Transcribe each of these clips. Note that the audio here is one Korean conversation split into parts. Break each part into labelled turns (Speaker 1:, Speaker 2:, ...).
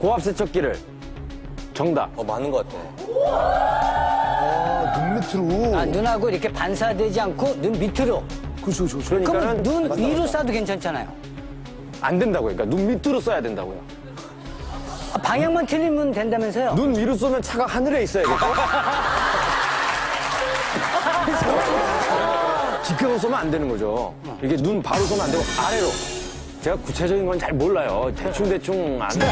Speaker 1: 고압 세척기를. 정답.
Speaker 2: 많은 것 같아.
Speaker 3: 눈 밑으로.
Speaker 4: 아, 눈하고 이렇게 반사되지 않고 눈 밑으로.
Speaker 3: 그렇죠.
Speaker 4: 그러면 눈 위로 쏴도 괜찮잖아요.
Speaker 1: 안 된다고요. 그러니까 눈 밑으로 써야 된다고요.
Speaker 4: 아, 방향만 틀리면 된다면서요?
Speaker 1: 눈 위로 쏘면 차가 하늘에 있어야겠다. 직각으로 쏘면 안 되는 거죠. 이게 눈 바로 쏘면 안 되고 아래로. 제가 구체적인 건 잘 몰라요. 대충 안 돼.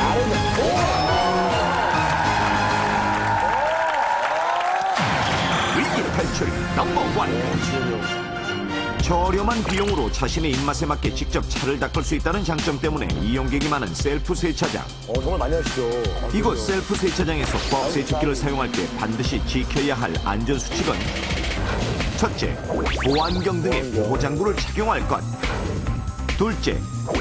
Speaker 5: 위기 탈출이 넘버원. 저렴한 비용으로 자신의 입맛에 맞게 직접 차를 닦을 수 있다는 장점 때문에 이용객이 많은 셀프 세차장.
Speaker 3: 정말 많이 하시죠.
Speaker 5: 이곳 셀프 세차장에서 고압 세척기를 사용할 때 반드시 지켜야 할 안전 수칙은 첫째, 보안경 등의 보호 장구를 착용할 것. 둘째,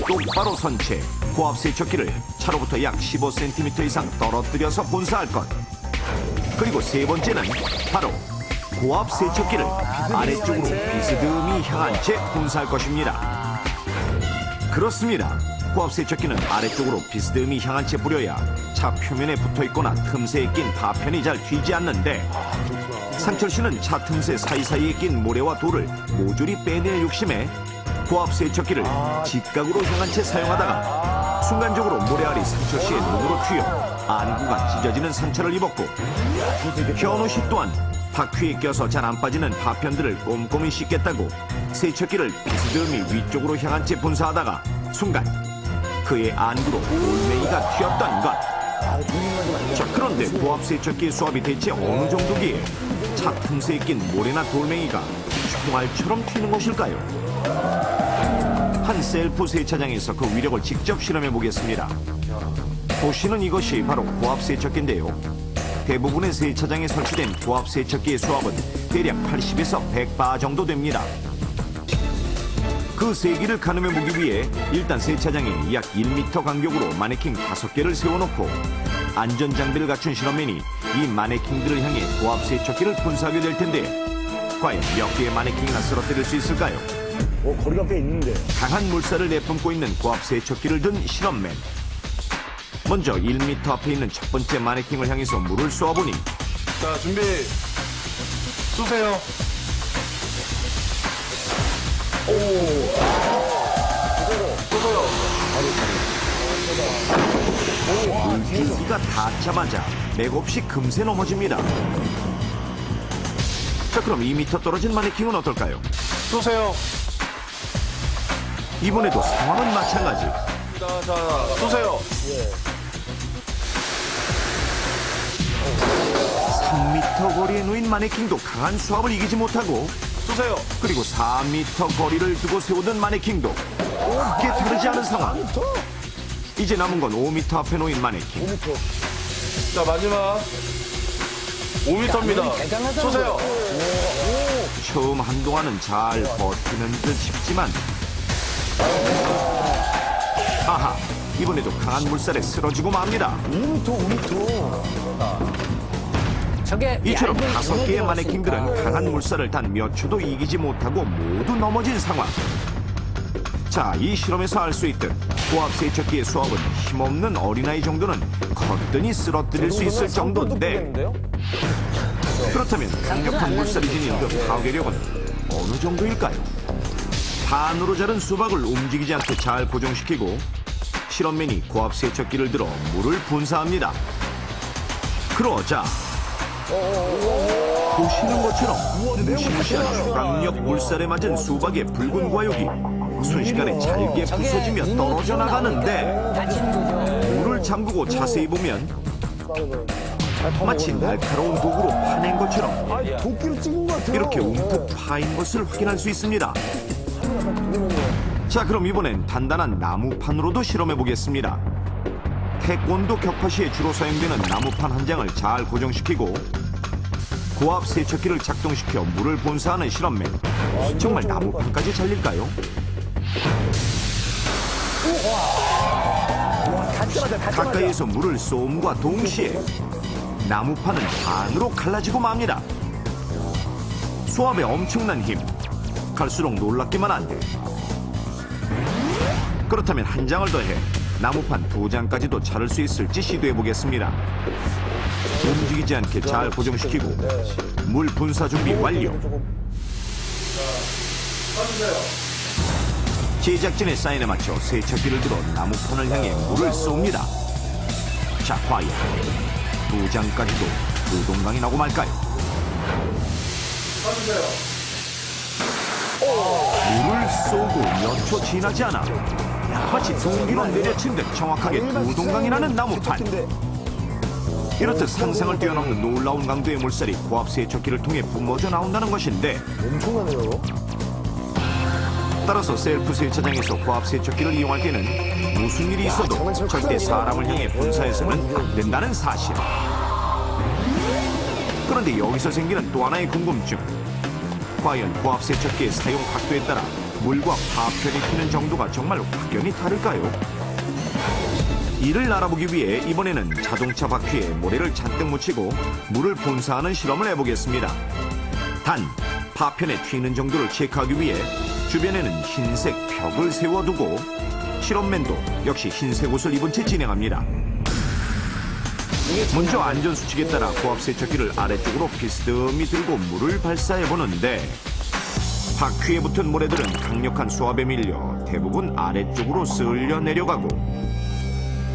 Speaker 5: 똑바로 선 채 고압 세척기를 차로부터 약 15cm 이상 떨어뜨려서 분사할 것. 그리고 세 번째는 바로 고압 세척기를 아래쪽으로 비스듬히 향한 채 분사할 것입니다. 그렇습니다. 고압 세척기는 아래쪽으로 비스듬히 향한 채 뿌려야 차 표면에 붙어 있거나 틈새에 낀 파편이 잘 튀지 않는데, 상철 씨는 차 틈새 사이사이에 낀 모래와 돌을 모조리 빼낼 욕심에 고압 세척기를 직각으로 향한 채 사용하다가 순간적으로 모래알이 상철 씨의 눈으로 튀어 안구가 찢어지는 상처를 입었고, 현우 씨 또한 바퀴에 껴서 잘 안 빠지는 파편들을 꼼꼼히 씻겠다고 세척기를 비스듬히 위쪽으로 향한 채 분사하다가 순간 그의 안구로 돌멩이가 튀었던 것. 자, 그런데 고압 세척기의 수압이 대체 어느 정도기에 차 틈새에 낀 모래나 돌멩이가 총알처럼 튀는 것일까요? 한 셀프 세차장에서 그 위력을 직접 실험해 보겠습니다. 보시는 이것이 바로 고압 세척기인데요. 대부분의 세차장에 설치된 고압 세척기의 수압은 대략 80에서 100바 정도 됩니다. 그 세기를 가늠해 보기 위해 일단 세차장에 약 1m 간격으로 마네킹 5개를 세워놓고 안전장비를 갖춘 실험맨이 이 마네킹들을 향해 고압 세척기를 분사하게 될 텐데, 과연 몇 개의 마네킹이나 쓰러뜨릴 수 있을까요?
Speaker 3: 거리가 꽤 있는데.
Speaker 5: 강한 물살을 내뿜고 있는 고압 세척기를 든 실험맨. 먼저 1m 앞에 있는 첫 번째 마네킹을 향해서 물을 쏘아보니,
Speaker 6: 자, 준비. 쏘세요.
Speaker 5: 물줄기가 닿자마자 맥없이 금세 넘어집니다. 자, 그럼 2m 떨어진 마네킹은 어떨까요?
Speaker 6: 쏘세요.
Speaker 5: 이번에도 상황은 마찬가지.
Speaker 6: 자, 쏘세요.
Speaker 5: 3m 거리에 놓인 마네킹도 강한 수압을 이기지 못하고,
Speaker 6: 쏘세요.
Speaker 5: 그리고 4m 거리를 두고 세우던 마네킹도 크게 다르지 않은 상황. 이제 남은 건 5m 앞에 놓인 마네킹.
Speaker 6: 자, 마지막. 5m입니다. 쏘세요.
Speaker 5: 처음 한동안은 잘 버티는 듯 싶지만, 아하, 이번에도 강한 물살에 쓰러지고 맙니다.
Speaker 3: 5m.
Speaker 4: 저게
Speaker 5: 이처럼
Speaker 4: 얇은
Speaker 5: 5개의
Speaker 4: 눈에
Speaker 5: 마네킹들은
Speaker 4: 들어갔으니까.
Speaker 5: 강한 물살을 단 몇 초도 이기지 못하고 모두 넘어진 상황. 자, 이 실험에서 알 수 있듯 고압 세척기의 수압은 힘없는 어린아이 정도는 거뜬히 쓰러뜨릴 수 있을 정도인데, 그렇다면 강력한 물살이 지닌 그 파괴력은 어느 정도일까요? 반으로 자른 수박을 움직이지 않게 잘 고정시키고 실험맨이 고압 세척기를 들어 물을 분사합니다. 그러자 보시는 것처럼 무시무시한 초강력 물살에 맞은 수박의 붉은 과육이 순식간에 잘게 부서지며 떨어져 나가는데,
Speaker 4: 다치는 거죠.
Speaker 5: 물을 잠그고 자세히 보면 마치 날카로운 도구로 파낸 것처럼
Speaker 3: 도끼로 찍은 것 같아요.
Speaker 5: 이렇게 움푹 파인 것을 확인할 수 있습니다. 자, 그럼 이번엔 단단한 나무판으로도 실험해 보겠습니다. 태권도 격파 시에 주로 사용되는 나무판 한 장을 잘 고정시키고 고압 세척기를 작동시켜 물을 분사하는 실험맨. 정말 나무판까지 잘릴까요? 가까이에서 물을 쏘음과 동시에 나무판은 반으로 갈라지고 맙니다. 수압의 엄청난 힘, 갈수록 놀랍기만 한데, 그렇다면 한 장을 더해 나무판 2장까지도 자를 수 있을지 시도해 보겠습니다. 움직이지 않게 잘 고정시키고 물 분사 준비 완료. 제작진의 사인에 맞춰 세척기를 들어 나무판을 향해 물을 쏩니다. 자, 과연 2장까지도 우동강이 나고 말까요? 물을 쏘고 몇 초 지나지 않아 마치 동기로 내려친 듯 정확하게 우동강이 나는 나무판. 이렇듯 상상을 뛰어넘는 놀라운 강도의 물살이 고압 세척기를 통해 뿜어져 나온다는 것인데,
Speaker 3: 엄청나네요.
Speaker 5: 따라서 셀프 세차장에서 고압 세척기를 이용할 때는 무슨 일이 있어도
Speaker 3: 장난치면
Speaker 5: 절대
Speaker 3: 큰일
Speaker 5: 사람을 향해 분사해서는 안 된다는 사실. 그런데 여기서 생기는 또 하나의 궁금증. 과연 고압 세척기의 사용 각도에 따라 물과 파편이 튀는 정도가 정말 확연히 다를까요? 이를 알아보기 위해 이번에는 자동차 바퀴에 모래를 잔뜩 묻히고 물을 분사하는 실험을 해보겠습니다. 단, 파편에 튀는 정도를 체크하기 위해 주변에는 흰색 벽을 세워두고 실험맨도 역시 흰색 옷을 입은 채 진행합니다. 먼저 안전수칙에 따라 고압 세척기를 아래쪽으로 비스듬히 들고 물을 발사해보는데, 바퀴에 붙은 모래들은 강력한 수압에 밀려 대부분 아래쪽으로 쓸려 내려가고,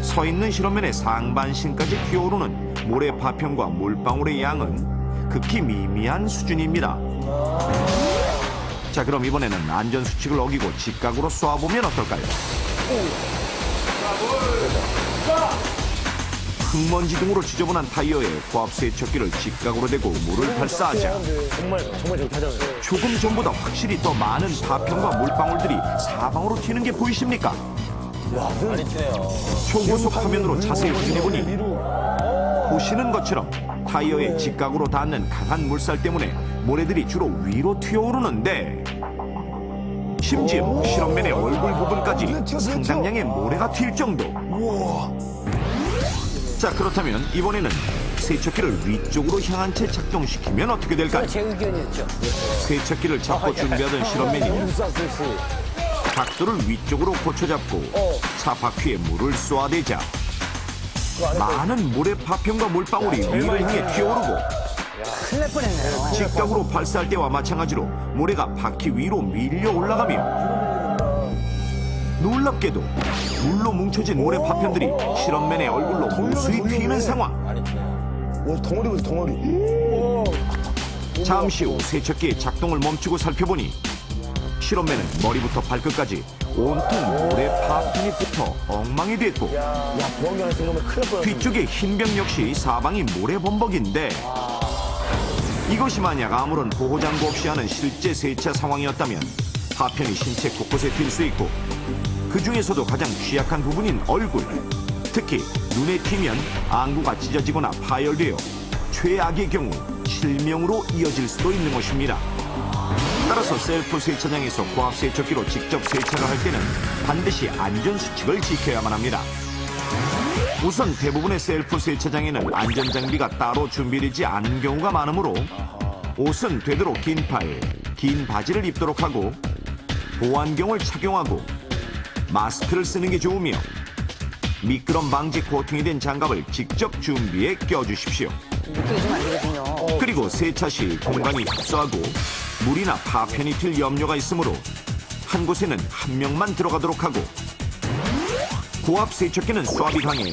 Speaker 5: 서 있는 실험맨의 상반신까지 튀어오르는 모래 파편과 물방울의 양은 극히 미미한 수준입니다. 자, 그럼 이번에는 안전수칙을 어기고 직각으로 쏘아보면 어떨까요? 흙먼지 등으로 지저분한 타이어에 고압 세척기를 직각으로 대고 물을 발사하자
Speaker 3: 정말 저렇게 하잖아요.
Speaker 5: 조금 전보다 확실히 더 많은 파편과 물방울들이 사방으로 튀는 게 보이십니까? 초고속 화면으로 자세히 확인해보니 보시는 것처럼 타이어에 직각으로 닿는 강한 물살 때문에 모래들이 주로 위로 튀어오르는데, 심지어 실험맨의 얼굴 부분까지 상당량의 모래가 튈 정도. 자, 그렇다면 이번에는 세척기를 위쪽으로 향한 채 작동시키면 어떻게 될까요?
Speaker 4: 제 의견이었죠.
Speaker 5: 세척기를 잡고 준비하던 실험맨이 각도를 위쪽으로 고쳐잡고 차 바퀴에 물을 쏘아대자 많은 모래 파편과 물방울이 위를 향해 튀어오르고,
Speaker 4: 큰일 날 뻔했네요.
Speaker 5: 직각으로 발사할 때와 마찬가지로 모래가 바퀴 위로 밀려 올라가며, 놀랍게도 물로 뭉쳐진 모래 파편들이 실험맨의 얼굴로 무수히 튀는 상황.
Speaker 3: 오, 덩어리 보세요, 덩어리.
Speaker 5: 잠시 후 세척기의 작동을 멈추고 살펴보니 실험맨은 머리부터 발끝까지 온통 모래 파편이 붙어 엉망이 됐고,
Speaker 3: 야, 보안경에서 이러면 큰일 날 뻔했네.
Speaker 5: 뒤쪽의 흰 벽 역시 사방이 모래 범벅인데, 이것이 만약 아무런 보호장구 없이 하는 실제 세차 상황이었다면 파편이 신체 곳곳에 튈 수 있고, 그 중에서도 가장 취약한 부분인 얼굴, 특히 눈에 튀면 안구가 찢어지거나 파열되어 최악의 경우 실명으로 이어질 수도 있는 것입니다. 따라서 셀프 세차장에서 고압 세척기로 직접 세차를 할 때는 반드시 안전수칙을 지켜야만 합니다. 우선 대부분의 셀프 세차장에는 안전장비가 따로 준비되지 않은 경우가 많으므로 옷은 되도록 긴 팔, 긴 바지를 입도록 하고 보안경을 착용하고 마스크를 쓰는 게 좋으며 미끄럼 방지 코팅이 된 장갑을 직접 준비해 껴주십시오.
Speaker 4: 미끄러지면 안 되거든요.
Speaker 5: 그리고 세차 시 공간이 협소하고 물이나 파편이 튈 염려가 있으므로 한 곳에는 한 명만 들어가도록 하고, 고압 세척기는 수압이 강해